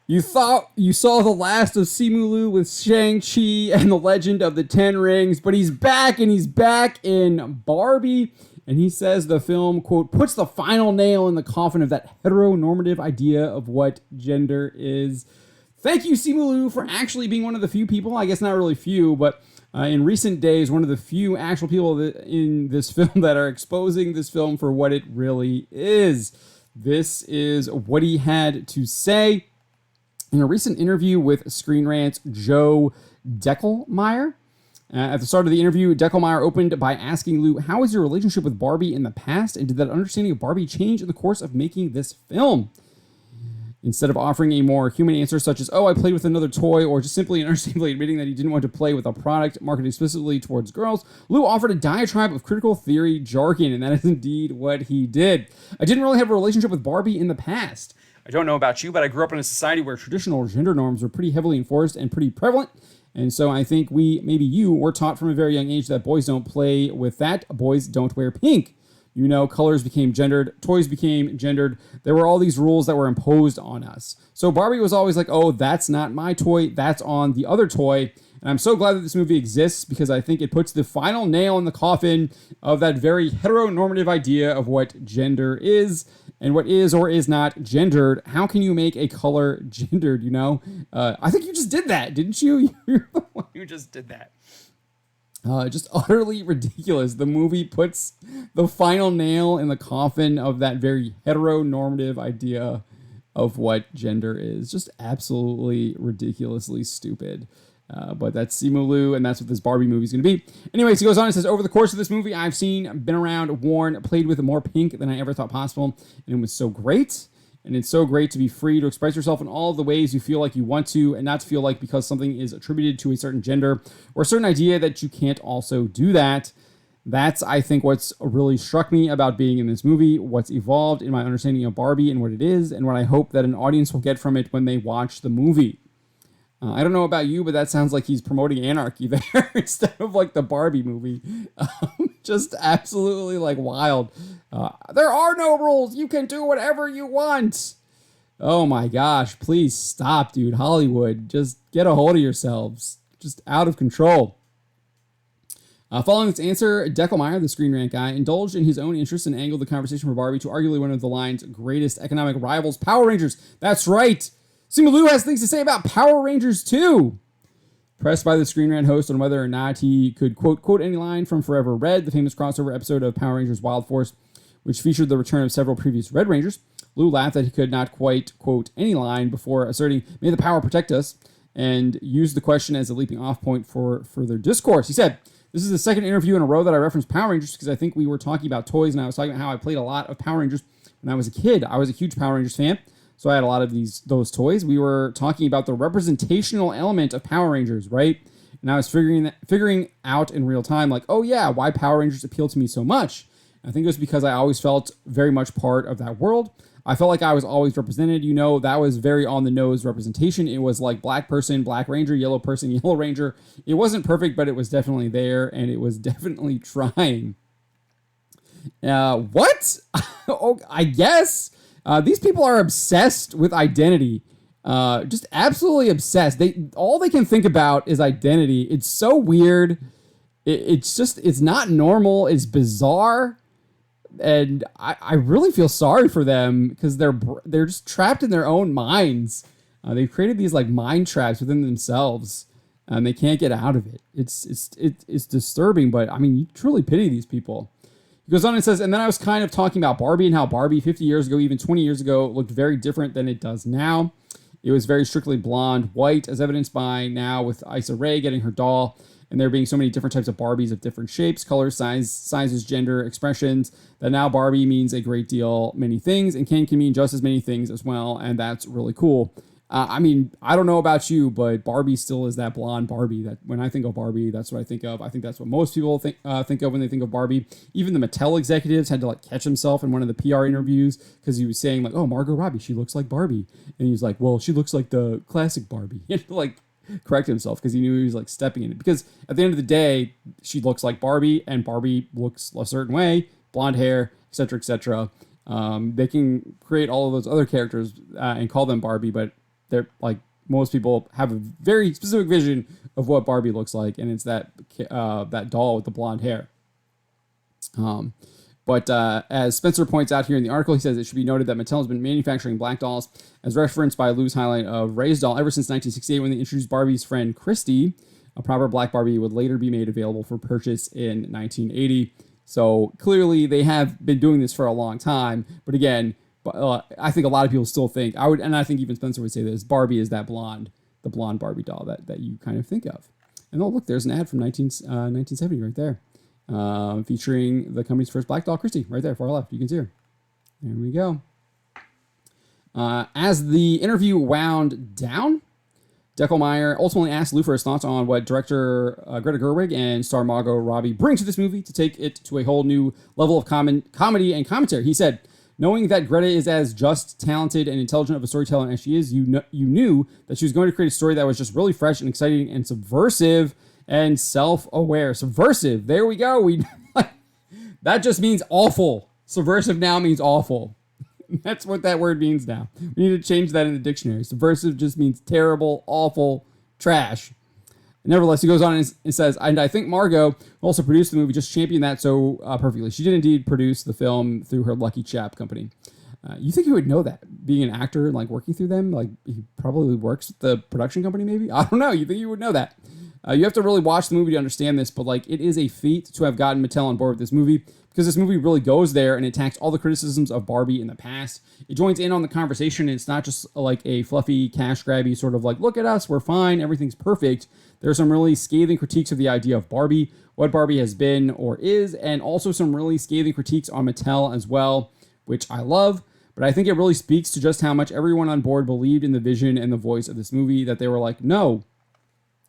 You thought you saw the last of Simu Liu with Shang-Chi and the Legend of the Ten Rings, but he's back, and he's back in Barbie. And he says the film, quote, puts the final nail in the coffin of that heteronormative idea of what gender is. Thank you, Simu Liu, for actually being one of the few people, I guess not really few, but in recent days, one of the few actual people in this film that are exposing this film for what it really is. This is what he had to say in a recent interview with Screen Rant's Joe Deckelmeyer. At the start of the interview, Deckelmeyer opened by asking Liu, how was your relationship with Barbie in the past, and did that understanding of Barbie change in the course of making this film? Instead of offering a more human answer such as, oh, I played with another toy, or just simply and understandably admitting that he didn't want to play with a product marketed explicitly towards girls, Liu offered a diatribe of critical theory jargon, and that is indeed what he did. I didn't really have a relationship with Barbie in the past. I don't know about you, but I grew up in a society where traditional gender norms were pretty heavily enforced and pretty prevalent. And so I think maybe you, were taught from a very young age that boys don't play with that, boys don't wear pink. You know, colors became gendered, toys became gendered. There were all these rules that were imposed on us. So Barbie was always like, oh, that's not my toy, that's on the other toy. And I'm so glad that this movie exists because I think it puts the final nail in the coffin of that very heteronormative idea of what gender is and what is or is not gendered. How can you make a color gendered, you know? I think you just did that, didn't you? You're the one who just did that. Just utterly ridiculous. The movie puts the final nail in the coffin of that very heteronormative idea of what gender is. Just absolutely ridiculously stupid. But that's Simu Liu, and that's what this Barbie movie is going to be. Anyways, he goes on and says, over the course of this movie, I've been around, worn, played with more pink than I ever thought possible, and it was so great. And it's so great to be free to express yourself in all of the ways you feel like you want to, and not to feel like because something is attributed to a certain gender or a certain idea that you can't also do that. That's, I think, what's really struck me about being in this movie, what's evolved in my understanding of Barbie and what it is, and what I hope that an audience will get from it when they watch the movie. I don't know about you, but that sounds like he's promoting anarchy there instead of like the Barbie movie. Just absolutely like wild. There are no rules. You can do whatever you want. Oh my gosh, please stop, dude. Hollywood, just get a hold of yourselves. Just out of control. Following this answer, Deckelmeyer, the Screen Rant guy, indulged in his own interests and angled the conversation for Barbie to arguably one of the line's greatest economic rivals, Power Rangers. That's right. Simu Liu has things to say about Power Rangers too. Pressed by the Screen Rant host on whether or not he could quote any line from Forever Red, the famous crossover episode of Power Rangers Wild Force, which featured the return of several previous Red Rangers, Liu laughed that he could not quite quote any line before asserting, may the power protect us, and used the question as a leaping off point for further discourse. He said, this is the second interview in a row that I referenced Power Rangers because I think we were talking about toys, and I was talking about how I played a lot of Power Rangers when I was a kid. I was a huge Power Rangers fan. So I had a lot of those toys. We were talking about the representational element of Power Rangers, right? And I was figuring out in real time, like, oh yeah, why Power Rangers appeal to me so much. And I think it was because I always felt very much part of that world. I felt like I was always represented. You know, that was very on the nose representation. It was like black person, black ranger, yellow person, yellow ranger. It wasn't perfect, but it was definitely there, and it was definitely trying. What? Oh, I guess. These people are obsessed with identity. Just absolutely obsessed. All they can think about is identity. It's so weird. It's not normal. It's bizarre. And I really feel sorry for them because they're just trapped in their own minds. They've created these like mind traps within themselves, and they can't get out of it. It's disturbing, but I mean, you truly pity these people. He goes on and says, and then I was kind of talking about Barbie and how Barbie 50 years ago, even 20 years ago, looked very different than it does now. It was very strictly blonde, white, as evidenced by now with Issa Rae getting her doll, and there being so many different types of Barbies of different shapes, colors, sizes, gender, expressions, that now Barbie means a great deal, many things, and can mean just as many things as well, and that's really cool. I mean, I don't know about you, but Barbie still is that blonde Barbie. That when I think of Barbie, that's what I think of. I think that's what most people think of when they think of Barbie. Even the Mattel executives had to like catch himself in one of the PR interviews because he was saying like, "Oh, Margot Robbie, she looks like Barbie," and he was like, "Well, she looks like the classic Barbie." He had to like correct himself because he knew he was like stepping in it. Because at the end of the day, she looks like Barbie, and Barbie looks a certain way, blonde hair, etc., etc. They can create all of those other characters and call them Barbie, but they're like most people have a very specific vision of what Barbie looks like, and it's that doll with the blonde hair. But as Spencer points out here in the article, he says it should be noted that Mattel has been manufacturing black dolls, as referenced by Lou's highlight of Ray's doll, ever since 1968 when they introduced Barbie's friend Christy. A proper black Barbie would later be made available for purchase in 1980. So clearly they have been doing this for a long time. But again, I think a lot of people still think, and I think even Spencer would say this, Barbie is the blonde Barbie doll that you kind of think of. And oh, look, there's an ad from 1970 right there. Featuring the company's first black doll, Christy, right there, far left. You can see her. There we go. As the interview wound down, Deckelmeyer ultimately asked Liu for his thoughts on what director Greta Gerwig and star Margot Robbie bring to this movie to take it to a whole new level of comedy and commentary. He said, knowing that Greta is as just talented and intelligent of a storyteller as she is, you knew that she was going to create a story that was just really fresh and exciting and subversive and self-aware. Subversive. There we go. That just means awful. Subversive now means awful. That's what that word means now. We need to change that in the dictionary. Subversive just means terrible, awful, trash. Nevertheless, he goes on and says, and I think Margot, who also produced the movie, just championed that so perfectly. She did indeed produce the film through her Lucky Chap company. You think he would know that, being an actor and like working through them? Like he probably works with the production company, maybe? I don't know. You think he would know that? You have to really watch the movie to understand this, but like it is a feat to have gotten Mattel on board with this movie, because this movie really goes there and attacks all the criticisms of Barbie in the past. It joins in on the conversation, and it's not just like a fluffy, cash grabby sort of like, look at us, we're fine, everything's perfect. There's some really scathing critiques of the idea of Barbie, what Barbie has been or is, and also some really scathing critiques on Mattel as well, which I love. But I think it really speaks to just how much everyone on board believed in the vision and the voice of this movie, that they were like, no,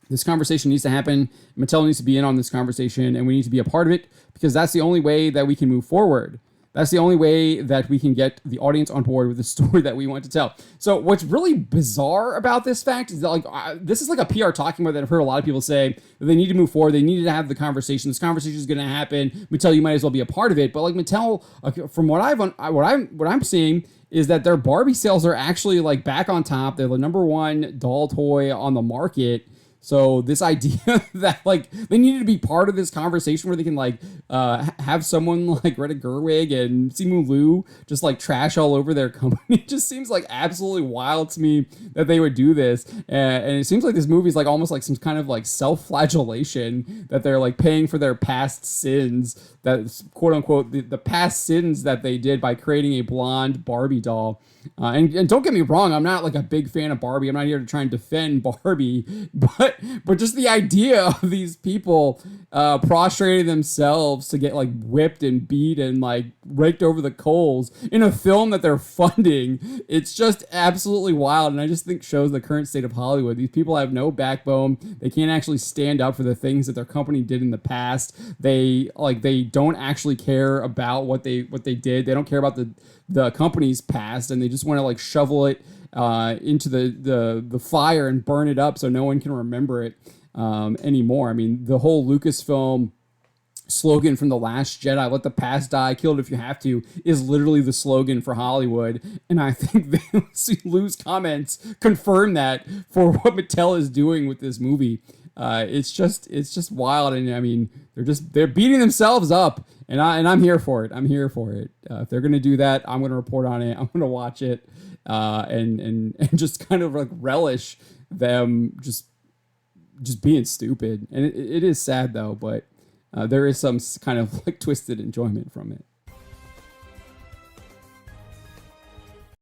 this conversation needs to happen. Mattel needs to be in on this conversation, and we need to be a part of it, because that's the only way that we can move forward. That's the only way that we can get the audience on board with the story that we want to tell. So what's really bizarre about this fact is that like this is like a PR talking about that I've heard a lot of people say that they need to move forward. They needed to have the conversation. This conversation is going to happen. Mattel, you might as well be a part of it. But like Mattel, from what I'm seeing is that their Barbie sales are actually like back on top. They're the #1 doll toy on the market. So this idea that like they needed to be part of this conversation where they can like have someone like Greta Gerwig and Simu Liu just like trash all over their company just seems like absolutely wild to me that they would do this. And it seems like this movie is like almost like some kind of like self-flagellation, that they're like paying for their past sins, that quote unquote the past sins that they did by creating a blonde Barbie doll. And don't get me wrong, I'm not like a big fan of Barbie. I'm not here to try and defend Barbie, but just the idea of these people prostrating themselves to get like whipped and beat and like raked over the coals in a film that they're funding, it's just absolutely wild. And I just think shows the current state of Hollywood. These people have no backbone. They can't actually stand up for the things that their company did in the past. They don't actually care about what they did. They don't care about the company's past, and they just want to like shovel it into the fire and burn it up so no one can remember it anymore. I mean, the whole Lucasfilm slogan from The Last Jedi, let the past die, kill it if you have to, is literally the slogan for Hollywood. And I think Lou's comments confirm that for what Mattel is doing with this movie. It's just wild. And I mean, they're beating themselves up, and I'm here for it. I'm here for it. If they're going to do that, I'm going to report on it. I'm going to watch it, and just kind of like relish them just being stupid. And it is sad though, but there is some kind of like twisted enjoyment from it.